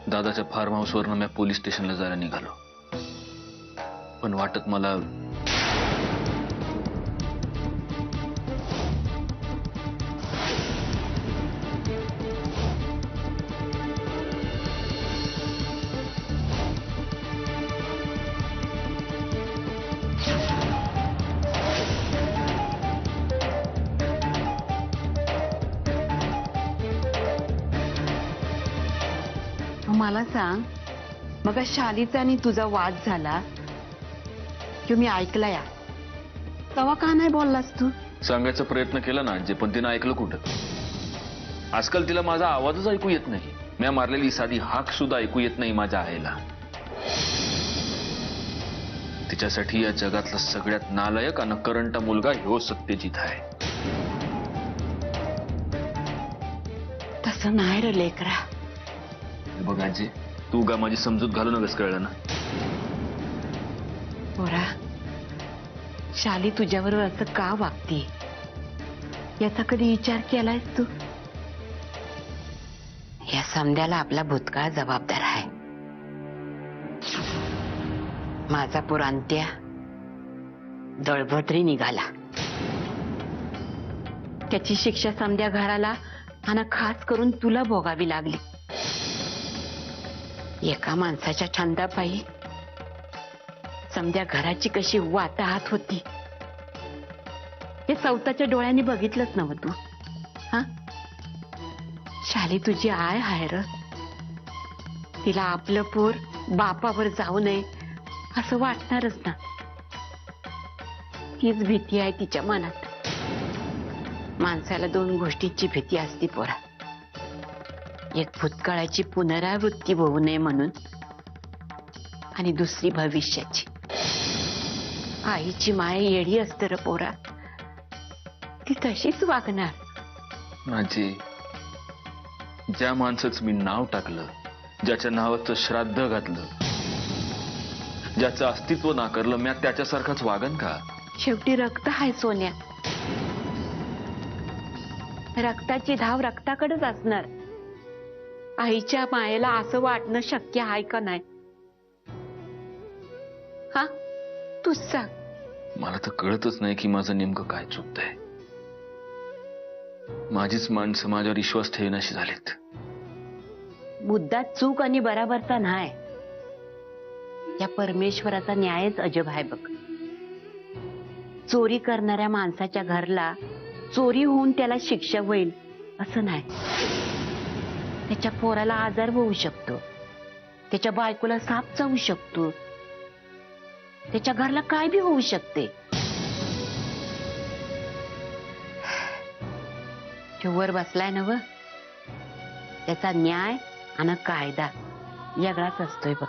दादाच्या फार्म हाऊसवरनं मी पोलीस स्टेशनला जायला निघालो, पण वाटत मला मला सांग, मग शालीचा आणि तुझा वाद झाला की मी ऐकला या, तेव्हा का नाही बोललास तू? सांगायचा प्रयत्न केला ना जे, पण तिनं ऐकलं कुठं? आजकाल तिला माझा आवाजच ऐकू येत नाही. मी मारलेली साधी हाक सुद्धा ऐकू येत नाही माझ्या आईला. तिच्यासाठी या जगातला सगळ्यात नालायक आणि करंटा मुलगा ह्यो सत्यजित आहे. तसं नाही रे लेकरा. बघ आजी, तू गा माझी समजूत घालू नकस, कळलं ना? पोरा, शाली तुझ्यावर असं का वागते याचा कधी विचार केलायस तू? या समद्याला आपला भूतकाळ जबाबदार आहे. माझा पुरांत्या दळभद्री निघाला, त्याची शिक्षा समद्या घराला आणि खास करून तुला भोगावी लागली. एका माणसाच्या छंदापायी समद्या घराची कशी वाताहत होती हे स्वतःच्या डोळ्यांनी बघितलंच नव्ह तू? हा, शाली तुझी आय आहे र. तिला आपलं पोर बापावर जाऊ नये असं वाटणारच ना. तीच भीती आहे तिच्या मनात. माणसाला दोन गोष्टींची भीती असते पोरा. एक भूतकाळाची पुनरावृत्ती होऊ नये म्हणून, आणि दुसरी भविष्याची. आईची माय येडी असते र पोरा, ती तशीच वागणार. माझी ज्या माणसाचं मी नाव टाकलं, ज्याच्या नावाचं श्राद्ध घातलं, ज्याचं अस्तित्व नाकारलं, मी त्याच्यासारखाच वागन का? शेवटी रक्त आहे सोन्या. रक्ताची धाव रक्ताकडेच असणार. आईच्या मायेला असं वाटणं शक्य आहे का नाही? हा, तूच सांग. मला तर कळतच नाही की माझं नेमकं काय चुकतंय. माझीच माणसं माझ्यावर विश्वास ठेवण्याशी झालेत. मुद्दा चूक आणि बराबरचा नाही, या परमेश्वराचा न्यायच अजब आहे बघ. चोरी करणाऱ्या माणसाच्या घरला चोरी होऊन त्याला शिक्षा होईल असं नाही. त्याच्या पोराला आजार होऊ शकतो, त्याच्या बायकोला साप चावू शकतो, त्याच्या घरला काय बी होऊ शकते. जो वर बसलाय नव, त्याचा न्याय आणि कायदा वेगळाच असतोय बघ.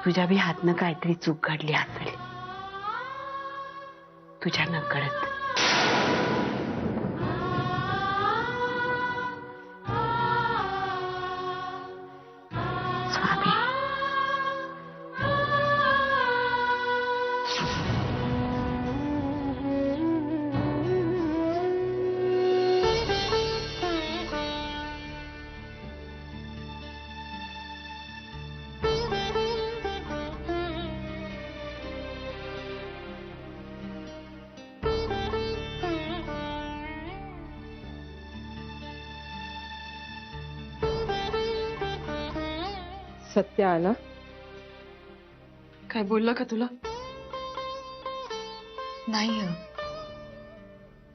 तुझ्या बी हातनं काहीतरी चूक घडली असेल, तुझ्या नकळत. सत्य आला? काय बोलला का तुला? नाही,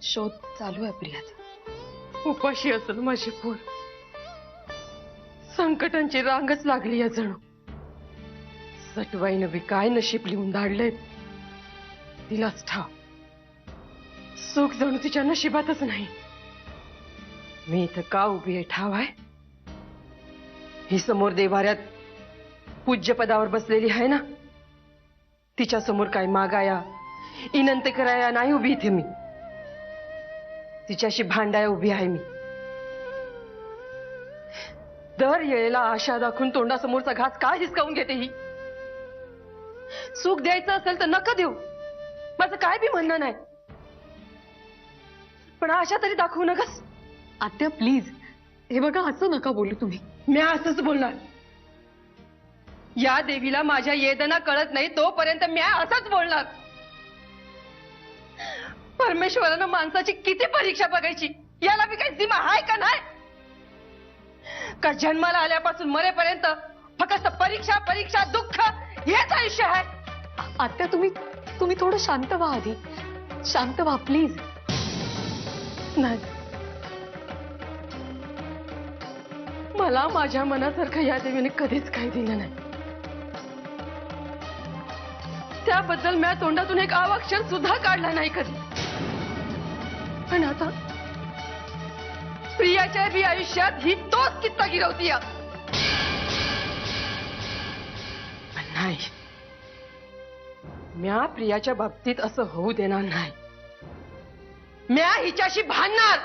शोध चालू आहे प्रियाचा. उपाशी असेल माझी पोर. संकटांची रांगच लागली या जणू. सटवाईनं बी काय नशीब लिहून धाडलंय तिलाच ठाव. सुख जणू तिच्या नशिबातच नाही. मी इथं का उभी आहे ठाव आहे? ही समोर देवाऱ्यात पूज्य पदावर बसलेली आहे ना, तिच्या समोर काय मागाया इनंते कराया नाही उभी इथे मी. तिच्याशी भांडाया उभी आहे मी. दर येळेला आशा दाखवून तोंडासमोरचा घास का हिसकावून घेते ही? सुख द्यायचं असेल तर नका देऊ, माझं काय बी म्हणणं नाही, पण आशा तरी दाखवू नकस. आत्या प्लीज, हे बघा असं नका बोलू तुम्ही. मी असंच बोलणार. या देवीला माझ्या येदना कळत नाही तोपर्यंत मी असंच बोलणार. परमेश्वरानं माणसाची किती परीक्षा बघायची याला बी काही सीमा आहे का नाही? का जन्माला आल्यापासून मरेपर्यंत फक्त परीक्षा परीक्षा दुःख हेच आयुष्य आहे? आत्या तुम्ही थोडं शांत व्हा आधी. शांत व्हा प्लीज. नाही, मला माझ्या मनासारखं या देवीने कधीच काही दिलं नाही. त्याबद्दल मी तोंडातून एक अक्षर सुद्धा काढला नाही कधी. पण आता प्रियाच्या बी आयुष्यात ही तोच किस्सा गिरवतीय. पण नाही, म्या प्रियाच्या बाबतीत असं होऊ देणार नाही. म्या हिच्याशी भांडणार.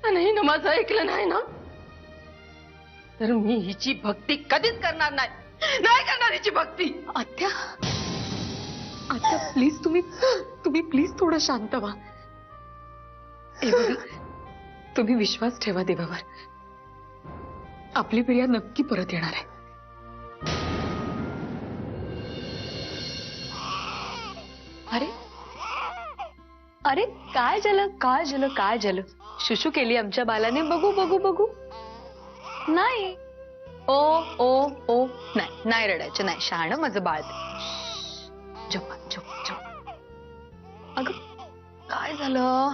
आणि हिनं माझं ऐकलं नाही ना तर मी हिची भक्ती कधीच करणार नाही. नाही करणार हिची भक्ती. आत्या प्लीज तुम्ही प्लीज थोडं शांत व्हा. हे बघा, तुम्ही विश्वास ठेवा देवावर. आपली प्रिया नक्की परत येणार आहे. अरे अरे काय झालं? शुशू केली आमच्या बालाने. बघू नाही. ओ नाही रडायचं नाही. शहाणं माझं बाळ. झोप. अगं काय झालं?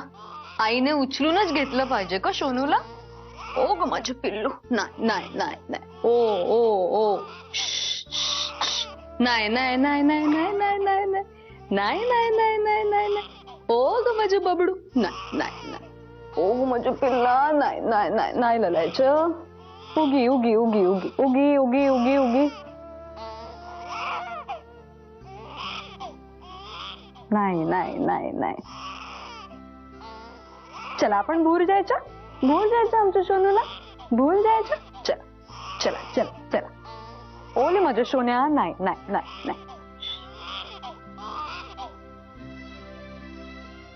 आईने उचलूनच घेतलं पाहिजे का सोनूला? ओ ग माझं पिल्लू. नाही. ओ नाही. ओ ग माझं बबडू. नाही. ओ ग माझं पिल्ला. नाही ललायचं. उगी. नाही. चला आपण भूल जायचं आमच्या सोनूला. भूल जायचं. चला. ओले माझ्या सोन्या. नाही.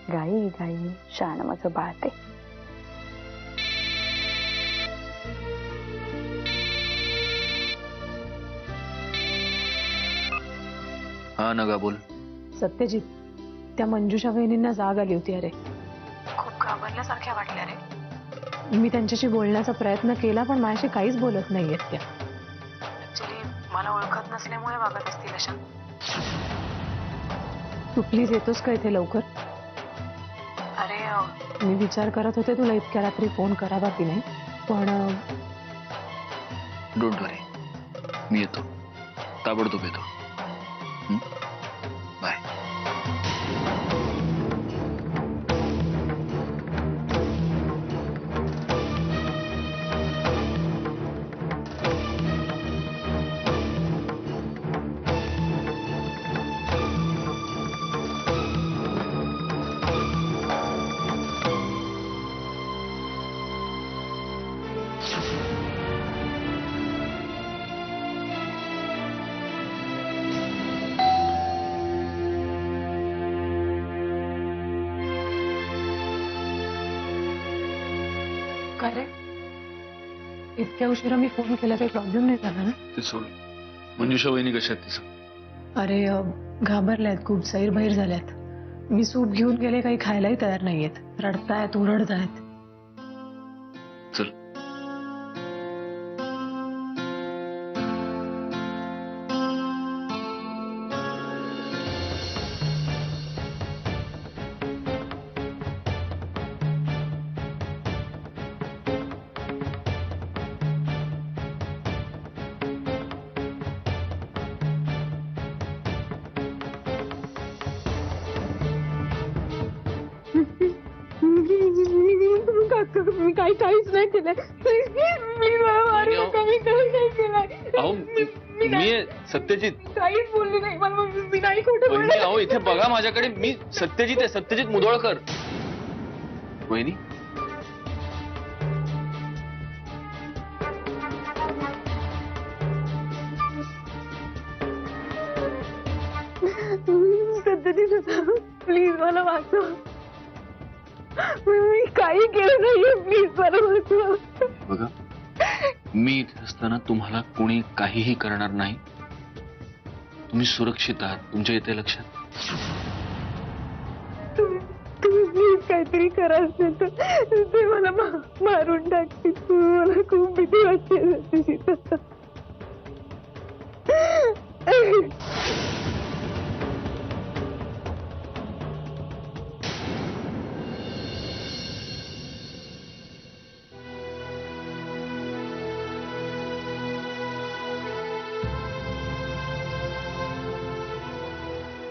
गाई शान माझं बाळते. हा नगा बोल. सत्यजित, त्या मंजुषा वहिनींना जाग आली होती. अरे खूप घाबरल्यासारख्या वाटल्या रे. मी त्यांच्याशी बोलण्याचा प्रयत्न केला पण माझ्याशी काहीच बोलत नाहीयेत त्या. ऍक्च्युली मला ओळखत नसल्यामुळे वागत असतील अशा. तू प्लीज येतोस का इथे लवकर? अरे मी विचार करत होते तुला इतक्या रात्री फोन करावा की नाही, पण डोंट वरी, मी येतो. ताबडतोब येतो. बाय. काय रे, इतक्या उशिरा मी फोन केला काही प्रॉब्लेम नाही झाला ना? ते सोड. मंजुषा वहिनी कशा आहेत तिचं? अरे घाबरल्यात, खूप सैरभैर झाल्यात. मी सूप घेऊन गेले, काही खायलाही तयार नाहीयेत. रडतायत, ओरडतायत. चल. मी काहीच नाही केलंय. अहो मी सत्यजित काहीच बोलली नाही. मला मी नाही खोटं वहिनी. अहो इथे बघा माझ्याकडे. मी सत्यजित आहे, सत्यजित मुधोळकर. वहिनी सत्यजित, प्लीज मला वाचव. मी काही केलं नाहीये, प्लीज मला वाचवा. बघा, मी इथे असताना तुम्हाला कोणी काहीही करणार नाही. तुम्ही सुरक्षित आहात. तुमच्या इथे लक्षात. तुम्ही प्लीज काहीतरी करा, असेल तर ते मला मारून टाकतील. मला खूप भीती वाटते.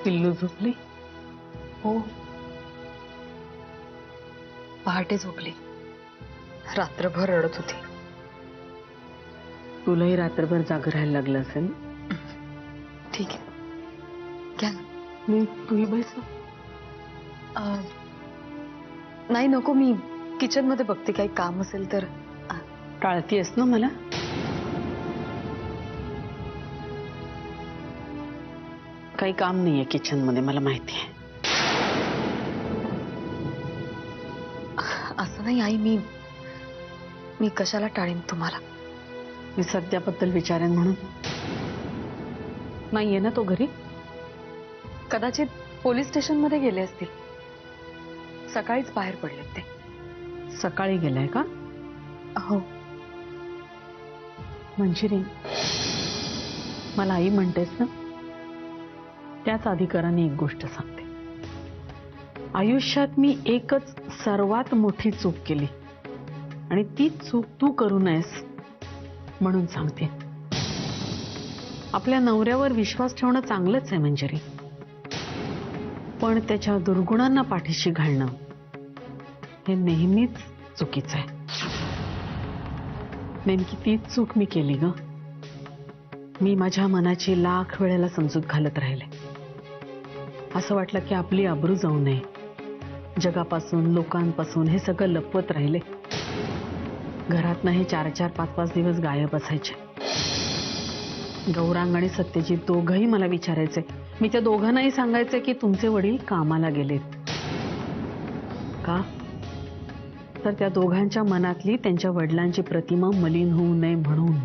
पिल्लू झोपली? हो, पहाटे झोपली. रात्रभर रडत होती. तुलाही रात्रभर जाग राहायला लागलं असेल. ठीक आहे, घ्या ना. तूही बस. नाही नको, मी किचन मध्ये बघते, काही काम असेल तर. टाळतीयस ना मला? काही काम नाहीये किचन मध्ये, मला माहिती आहे. असं नाही आई, मी कशाला टाळीन तुम्हाला. मी सध्याबद्दल विचारेन म्हणून. नाहीये ना तो घरी? कदाचित पोलीस स्टेशन मध्ये गेले असतील. सकाळीच बाहेर पडलेत ते. सकाळी गेलाय का? हो. मंजिरी, मला आई म्हणतेस ना, त्याच अधिकाराने एक गोष्ट सांगते. आयुष्यात मी एकच सर्वात मोठी चूक केली आणि ती चूक तू करू नयेस म्हणून सांगते. आपल्या नवऱ्यावर विश्वास ठेवणं चांगलंच आहे मंजिरी, पण त्याच्या दुर्गुणांना पाठीशी घालणं हे नेहमीच चुकीचं आहे. नेमकी तीच चूक मी केली ग. मी माझ्या मनाची लाख वेळेला समजूत घालत राहिले. असं वाटलं की आपली आबरू जाऊ नये. जगापासून, लोकांपासून हे सगळं लपवत राहिले. घरात नाही 4-4, 5-5 दिवस गायब असायचे. गौरांग आणि सत्यजित दोघंही मला विचारायचे. मी त्या दोघांनाही सांगायचे की तुमचे वडील कामाला गेलेत. का? तर त्या दोघांच्या मनातली त्यांच्या वडिलांची प्रतिमा मलिन होऊ नये म्हणून.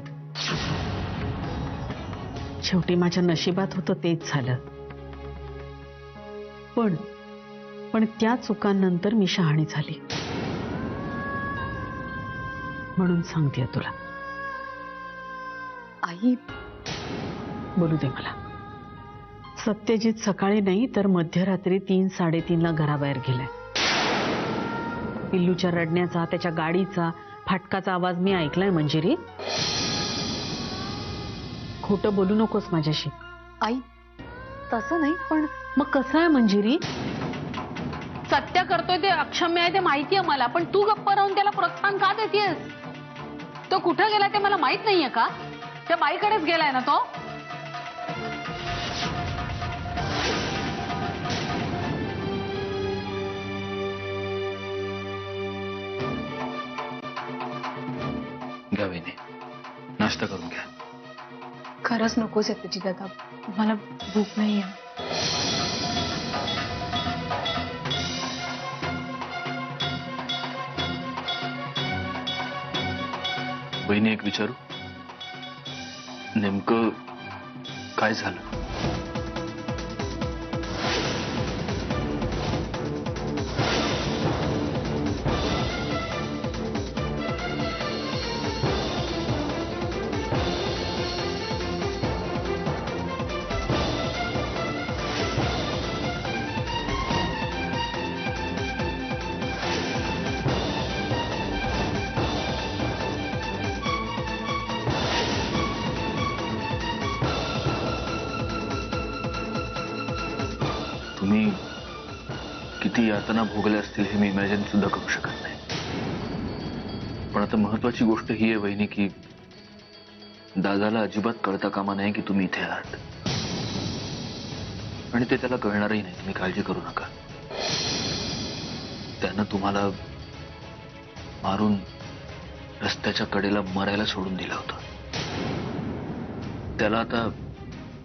शेवटी माझ्या नशिबात होतं तेच झालं. पण त्या चुकांनंतर मी शहाणी झाली. म्हणून सांगते तुला. आई, बोलू दे मला. सत्यजित सकाळी नाही तर मध्यरात्री 3-3:30 घराबाहेर गेलाय. पिल्लूच्या रडण्याचा, त्याच्या गाडीचा, फाटकाचा आवाज मी ऐकलाय मंजिरी. खोटं बोलू नकोस माझ्याशी. आई तसं नाही, पण मग कसं आहे मंजिरी? सत्य करतोय ते अक्षम्य आहे ते माहिती आहे मला, पण तू गप्प राहून त्याला प्रोत्साहन का देतेस? तो कुठं गेला ते मला माहित नाहीये का? त्या बाईकडेच गेलाय ना तो? घ्या वहिनी, नाश्ता करून घ्या. खरंच नको सत्यजित दादा, मला भूक नाहीये. वहिनी, एक विचारू? नेमकं काय झालं? तुम्ही किती यातना भोगल्या असतील हे मी इमॅजिन सुद्धा करू शकत नाही. पण आता महत्वाची गोष्ट ही आहे वहिनी की दादाला अजिबात कळता कामा नाही की तुम्ही इथे आहात. आणि ते त्याला कळणारही नाही. तुम्ही काळजी करू नका. त्यानं तुम्हाला मारून रस्त्याच्या कडेला मरायला सोडून दिलं होतं. त्याला आता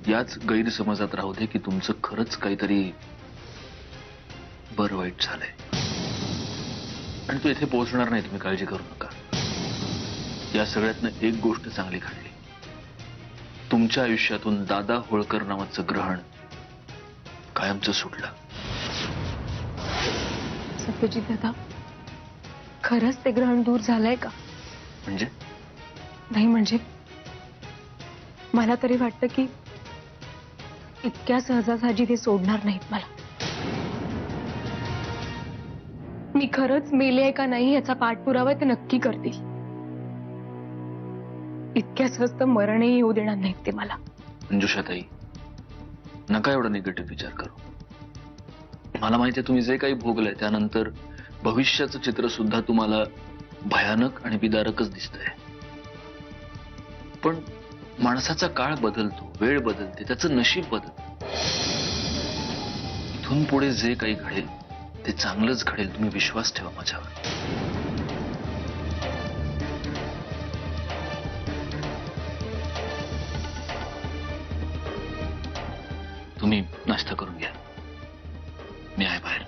याच गैरसमजात राहू दे की तुमचं खरंच काहीतरी बरं वाईट झालंय. आणि तो इथे पोहोचणार नाही, तुम्ही काळजी करू नका. या सगळ्यातनं एक गोष्ट चांगली घडली. तुमच्या आयुष्यातून दादा होळकर नावाचं ग्रहण कायमचं सुटलं. सत्यजित दादा, खरंच ते ग्रहण दूर झालंय का? म्हणजे नाही म्हणजे मला तरी वाटतं की इतक्या सहजासहजी ते सोडणार नाहीत मला. मी खरंच मेले आहे का नाही याचा पाठपुरावा ते नक्की करतील. इतक्या सहज तर मरणही येऊ देणार नाहीत ते मला. मंजुषाताई, नका एवढा निगेटिव्ह विचार करू. मला माहिती आहे तुम्ही जे काही भोगलंय त्यानंतर भविष्याचं चित्र सुद्धा तुम्हाला भयानक आणि विदारकच दिसतंय. पण माणसाचा काळ बदलतो, वेळ बदलते, त्याचं नशीब बदलतं. इथून पुढे जे काही घडेल ते चांगलंच घडेल. तुम्ही विश्वास ठेवा माझ्यावर. तुम्ही नाश्ता करून घ्या, मी आहे बाहेर.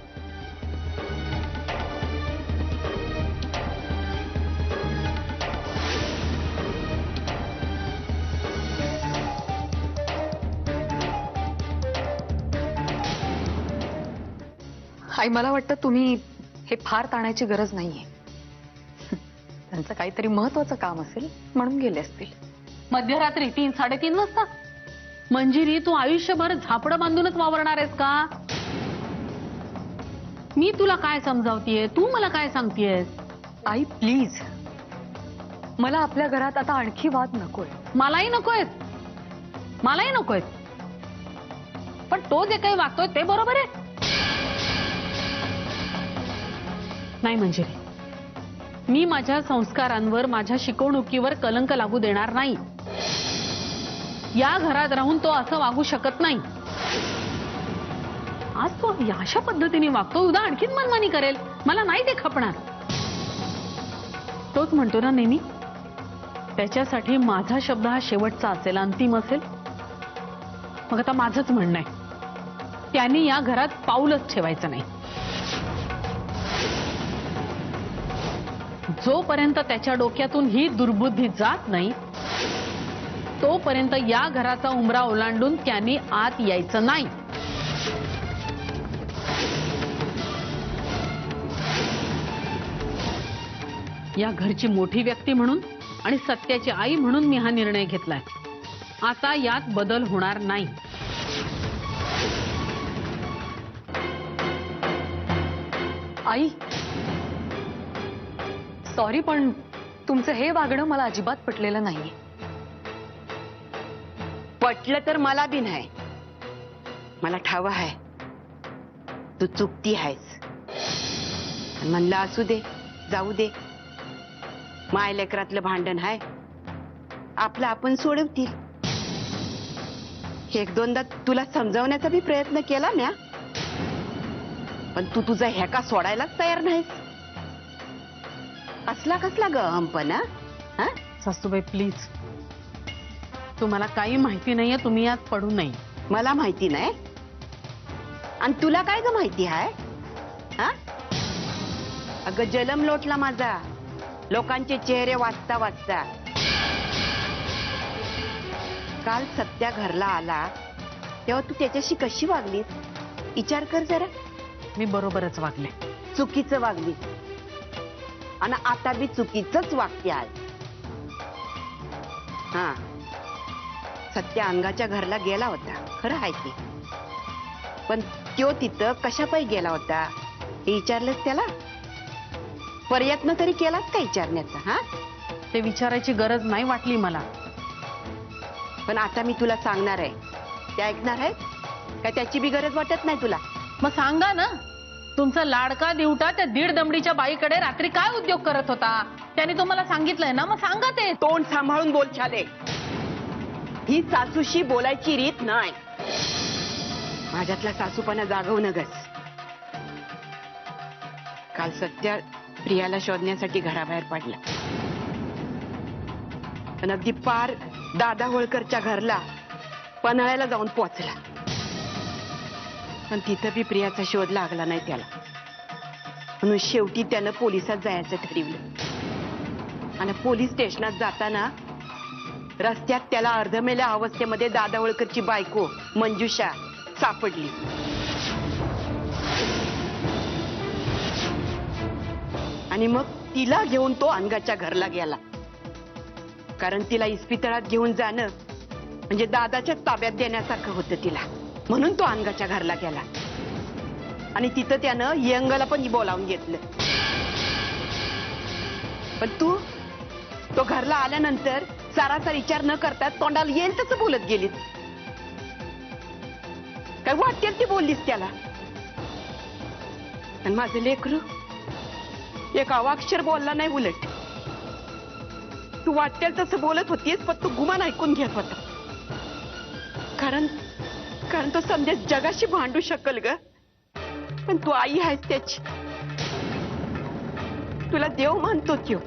आई, मला वाटतं तुम्ही हे फार ताणायची गरज नाहीये. त्यांचं काहीतरी महत्वाचं काम असेल म्हणून गेले असतील. मध्यरात्री 3-3:30 वाजता? मंजिरी, तू आयुष्यभर झापडं बांधूनच वावरणार आहेस का? मी तुला काय समजावतीये, तू मला काय सांगतेयस? आई प्लीज, मला आपल्या घरात आता आणखी वाद नकोय. मलाही नकोयत, मलाही नकोयत. पण तो जे काही वागतोय ते बरोबर आहे? नाही मंजिरी, मी माझ्या संस्कारांवर, माझ्या शिकवणुकीवर कलंक लागू देणार नाही. या घरात राहून तो असं वागू शकत नाही. आज तो अशा पद्धतीने वागतो, उद्या आणखीन मनमानी करेल. मला नाही ते खपणार. तोच म्हणतो ना नेहमी, त्याच्यासाठी माझा शब्द हा शेवटचा असेल, अंतिम असेल. मग आता माझंच म्हणणं आहे, त्यांनी या घरात पाऊलच ठेवायचं नाही. जोपर्यंत त्याच्या डोक्यातून ही दुर्बुद्धी जात नाही तोपर्यंत या घराचा उंबरा ओलांडून त्यांनी आत यायचं नाही. या घरची मोठी व्यक्ती म्हणून आणि सत्याची आई म्हणून मी हा निर्णय घेतलाय. आता यात बदल होणार नाही. आई सॉरी, पण तुमचं हे वागणं मला अजिबात पटलेलं नाहीये. पटलं तर मला बी नाही. मला ठाव आहे तू चुकती आहेस. म्हणलं असू दे, जाऊ दे. माय लेकरातलं भांडण आहे, आपलं आपण सोडवतील. 1-2दा तुला समजावण्याचा बी प्रयत्न केला ना, पण तू तुझा ह्याका सोडायलाच तयार नाहीस. असला कसला ग हंपणा? सासूबाई प्लीज, तुम्हाला काही माहिती नाहीये, तुम्ही यात पडू नये. मला माहिती नाही आणि तुला काय ग माहिती आहे? अगं जलम लोटला माझा लोकांचे चेहरे वाचता वाचता. काल सत्या घरला आला तेव्हा तू त्याच्याशी कशी वागलीस विचार कर जरा. मी बरोबरच वागले. चुकीचं वागली आणि आता बी चुकीचंच वागते आज. हा, सत्या अंगाच्या घरला गेला होता, खरं आहे की. पण तो तिथं कशापायी गेला होता हे विचारलंस त्याला? प्रयत्न तरी केलाच का विचारण्याचा? हा, ते विचारायची गरज नाही वाटली मला. पण आता मी तुला सांगणार आहे, ते ऐकणार आहे का? त्याची बी गरज वाटत नाही तुला? मग सांगा ना. तुमचा लाडका दिवटा त्या 1.5 दमडीच्या बाईकडे रात्री काय उद्योग करत होता त्याने तुम्हाला सांगितलंय ना, मग सांगा ते. तोंड सांभाळून बोल छाले. ही सासूशी बोलायची रीत नाही. माझ्यातला सासूपणा जागवू नगस. काल सत्या प्रियाला शोधण्यासाठी घराबाहेर पडला, पण अगदी पार दादा होळकरच्या घरला पन्हाळ्याला जाऊन पोहोचला. पण तिथं बी प्रियाचा शोध लागला नाही त्याला. म्हणून शेवटी त्यानं पोलिसात जायचं ठरवलं आणि पोलीस स्टेशनात जाताना रस्त्यात त्याला अर्धमेल्या अवस्थेमध्ये दादा होळकरची बायको मंजुषा सापडली. आणि मग तिला घेऊन तो अनघाच्या घरला गेला. कारण तिला इस्पितळात घेऊन जाणं म्हणजे दादाच्या ताब्यात देण्यासारखं होतं तिला. म्हणून तो अनघाच्या घरला गेला आणि तिथं त्यानं यंगला पण बोलावून घेतलं. पण तो घरला आल्यानंतर सारासार विचार न करता तोंडाला येईल तसं बोलत गेलीस. काय वाटेल ती बोललीस त्याला. आणि माझं लेकरू एक अवाक्षर बोलला नाही. उलट तू वाटेल तसं बोलत होतीस पण तू गुमान ऐकून घेत होता. कारण तो संदेश जगाशी भांडू शकल ग. पण तू आई आहेस त्याची. तुला देव मानतो त्यो.